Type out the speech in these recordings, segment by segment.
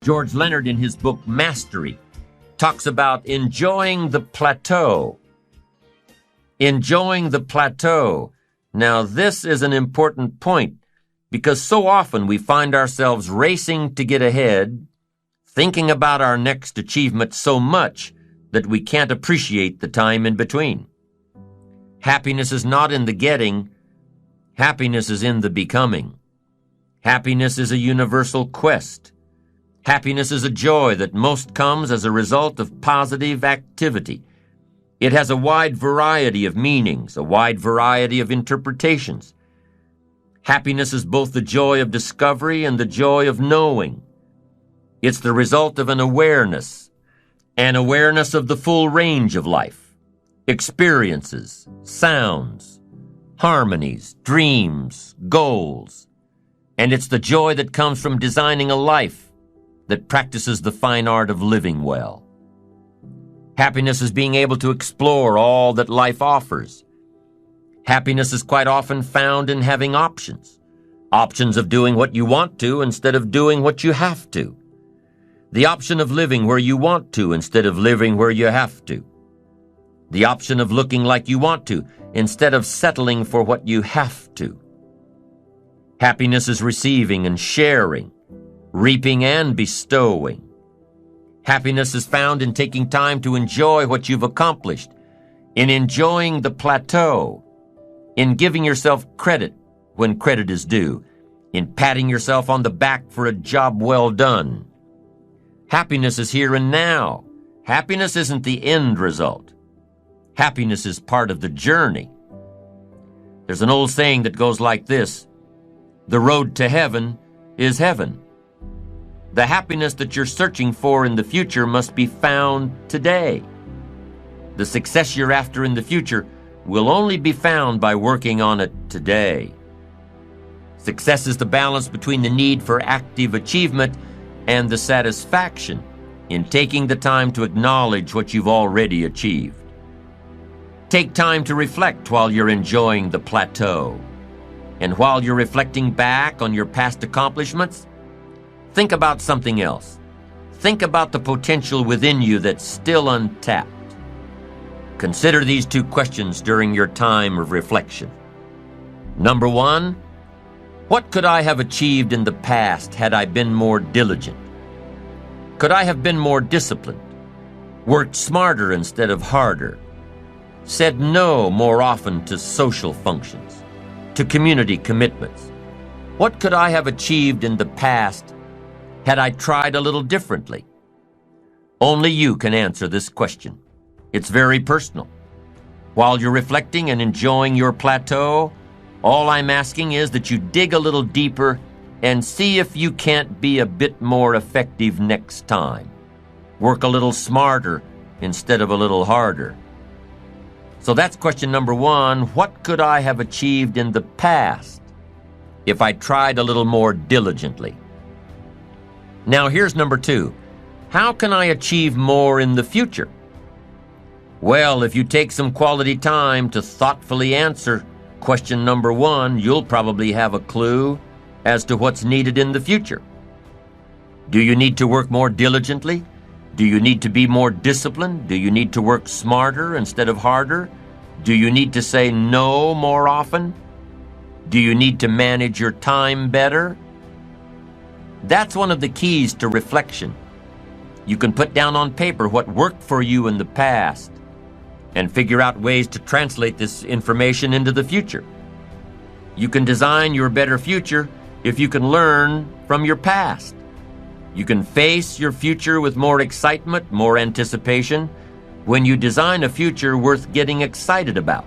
George Leonard, in his book Mastery, talks about enjoying the plateau. Enjoying the plateau. Now, this is an important point because so often we find ourselves racing to get ahead, thinking about our next achievement so much that we can't appreciate the time in between. Happiness is not in the getting. Happiness is in the becoming. Happiness is a universal quest. Happiness is a joy that most comes as a result of positive activity. It has a wide variety of meanings, a wide variety of interpretations. Happiness is both the joy of discovery and the joy of knowing. It's the result of an awareness of the full range of life, experiences, sounds, harmonies, dreams, goals. And it's the joy that comes from designing a life that practices the fine art of living well. Happiness is being able to explore all that life offers. Happiness is quite often found in having options. Options of doing what you want to instead of doing what you have to. The option of living where you want to instead of living where you have to. The option of looking like you want to instead of settling for what you have to. Happiness is receiving and sharing, reaping and bestowing. Happiness is found in taking time to enjoy what you've accomplished, in enjoying the plateau, in giving yourself credit when credit is due, in patting yourself on the back for a job well done. Happiness is here and now. Happiness isn't the end result. Happiness is part of the journey. There's an old saying that goes like this: the road to heaven is heaven. The happiness that you're searching for in the future must be found today. The success you're after in the future will only be found by working on it today. Success is the balance between the need for active achievement and the satisfaction in taking the time to acknowledge what you've already achieved. Take time to reflect while you're enjoying the plateau. And while you're reflecting back on your past accomplishments, think about something else. Think about the potential within you that's still untapped. Consider these two questions during your time of reflection. Number one, what could I have achieved in the past had I been more diligent? Could I have been more disciplined? Worked smarter instead of harder? Said no more often to social functions, to community commitments? What could I have achieved in the past had I tried a little differently? Only you can answer this question. It's very personal. While you're reflecting and enjoying your plateau, all I'm asking is that you dig a little deeper and see if you can't be a bit more effective next time. Work a little smarter instead of a little harder. So that's question number one. What could I have achieved in the past if I tried a little more diligently? Now here's number two. How can I achieve more in the future? Well, if you take some quality time to thoughtfully answer question number one, you'll probably have a clue as to what's needed in the future. Do you need to work more diligently? Do you need to be more disciplined? Do you need to work smarter instead of harder? Do you need to say no more often? Do you need to manage your time better? That's one of the keys to reflection. You can put down on paper what worked for you in the past and figure out ways to translate this information into the future. You can design your better future if you can learn from your past. You can face your future with more excitement, more anticipation, when you design a future worth getting excited about.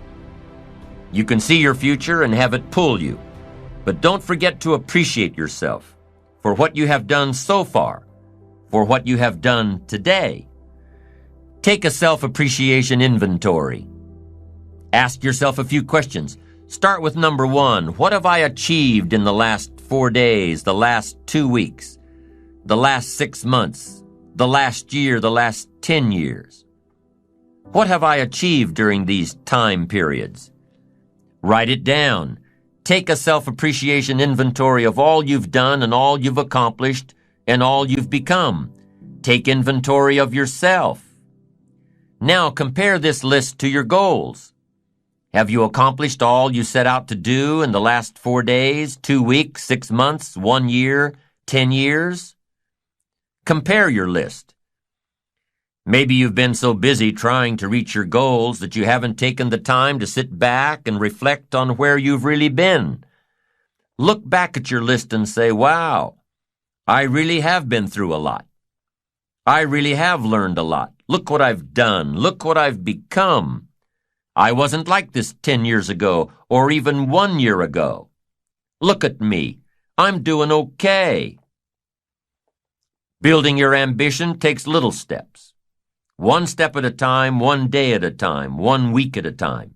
You can see your future and have it pull you, but don't forget to appreciate yourself for what you have done so far, for what you have done today. Take a self-appreciation inventory. Ask yourself a few questions. Start with number one. What have I achieved in the last 4 days, the last 2 weeks, the last 6 months, the last year, the last 10 years? What have I achieved during these time periods? Write it down. Take a self-appreciation inventory of all you've done and all you've accomplished and all you've become. Take inventory of yourself. Now compare this list to your goals. Have you accomplished all you set out to do in the last 4 days, 2 weeks, 6 months, 1 year, 10 years? Compare your list. Maybe you've been so busy trying to reach your goals that you haven't taken the time to sit back and reflect on where you've really been. Look back at your list and say, wow, I really have been through a lot. I really have learned a lot. Look what I've done. Look what I've become. I wasn't like this 10 years ago or even 1 year ago. Look at me. I'm doing okay. Building your ambition takes little steps. 1 step at a time, 1 day at a time, 1 week at a time.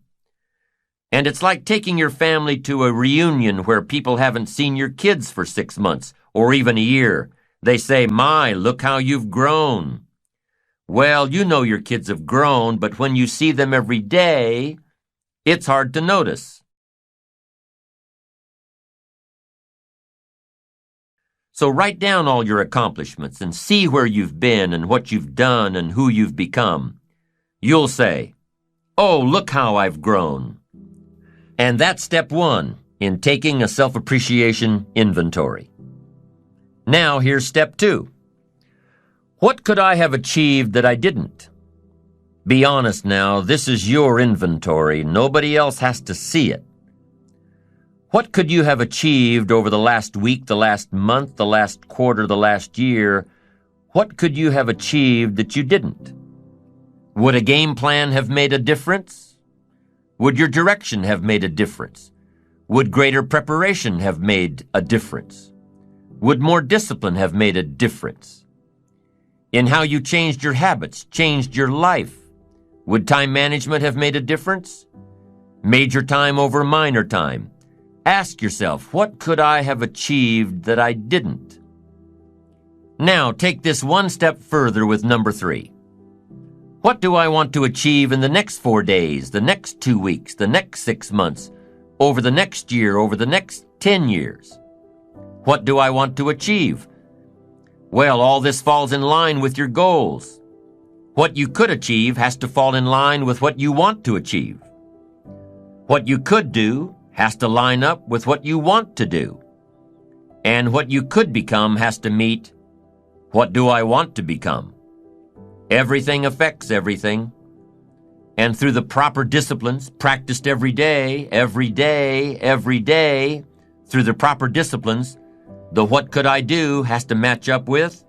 And it's like taking your family to a reunion where people haven't seen your kids for 6 months or even a year. They say, my, look how you've grown. Well, you know your kids have grown, but when you see them every day, it's hard to notice. So write down all your accomplishments and see where you've been and what you've done and who you've become. You'll say, oh, look how I've grown. And that's step 1 in taking a self-appreciation inventory. Now here's step 2. What could I have achieved that I didn't? Be honest now, this is your inventory. Nobody else has to see it. What could you have achieved over the last week, the last month, the last quarter, the last year? What could you have achieved that you didn't? Would a game plan have made a difference? Would your direction have made a difference? Would greater preparation have made a difference? Would more discipline have made a difference? In how you changed your habits, changed your life? Would time management have made a difference? Major time over minor time? Ask yourself, what could I have achieved that I didn't? Now, take this 1 step further with number 3. What do I want to achieve in the next 4 days, the next 2 weeks, the next 6 months, over the next year, over the next 10 years? What do I want to achieve? Well, all this falls in line with your goals. What you could achieve has to fall in line with what you want to achieve. What you could do has to line up with what you want to do. And what you could become has to meet, what do I want to become? Everything affects everything. And through the proper disciplines, practiced every day, through the proper disciplines, the what could I do has to match up with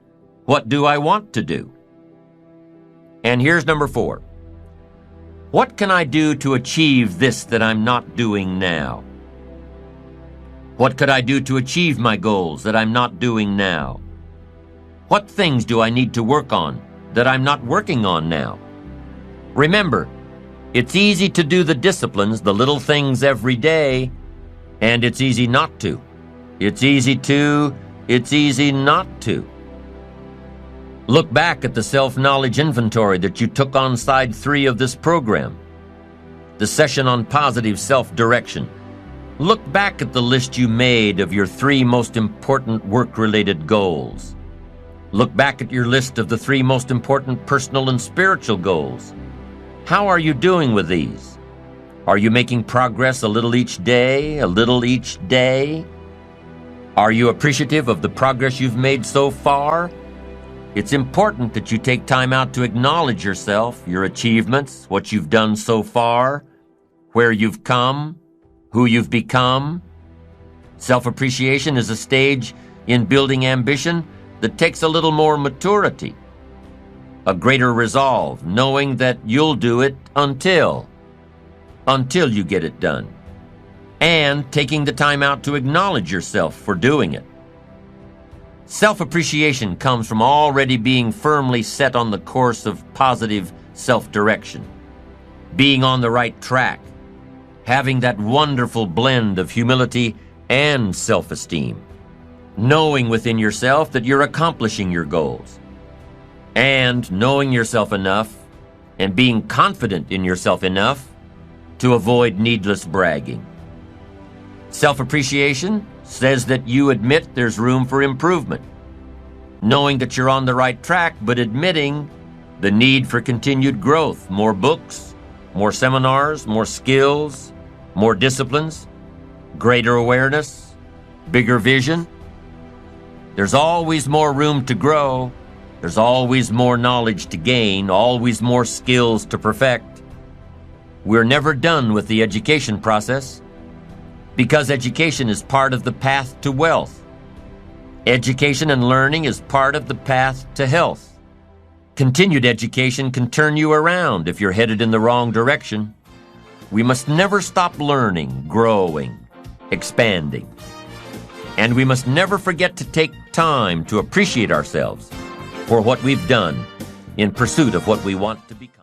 what do I want to do. And here's number 4. What can I do to achieve this that I'm not doing now? What could I do to achieve my goals that I'm not doing now? What things do I need to work on that I'm not working on now? Remember, it's easy to do the disciplines, the little things every day, and it's easy not to. It's easy not to. Look back at the self-knowledge inventory that you took on side 3 of this program, the session on positive self-direction. Look back at the list you made of your 3 most important work-related goals. Look back at your list of the 3 most important personal and spiritual goals. How are you doing with these? Are you making progress a little each day, a little each day? Are you appreciative of the progress you've made so far? It's important that you take time out to acknowledge yourself, your achievements, what you've done so far, where you've come, who you've become. Self-appreciation is a stage in building ambition that takes a little more maturity, a greater resolve, knowing that you'll do it until you get it done, and taking the time out to acknowledge yourself for doing it. Self-appreciation comes from already being firmly set on the course of positive self-direction, being on the right track, having that wonderful blend of humility and self-esteem, knowing within yourself that you're accomplishing your goals, and knowing yourself enough and being confident in yourself enough to avoid needless bragging. Self-appreciation says that you admit there's room for improvement. knowing that you're on the right track, but admitting the need for continued growth, more books, more seminars, more skills, more disciplines, greater awareness, bigger vision. There's always more room to grow. There's always more knowledge to gain, always more skills to perfect. We're never done with the education process because education is part of the path to wealth. Education and learning is part of the path to health. Continued education can turn you around if you're headed in the wrong direction. We must never stop learning, growing, expanding. And we must never forget to take time to appreciate ourselves for what we've done in pursuit of what we want to become.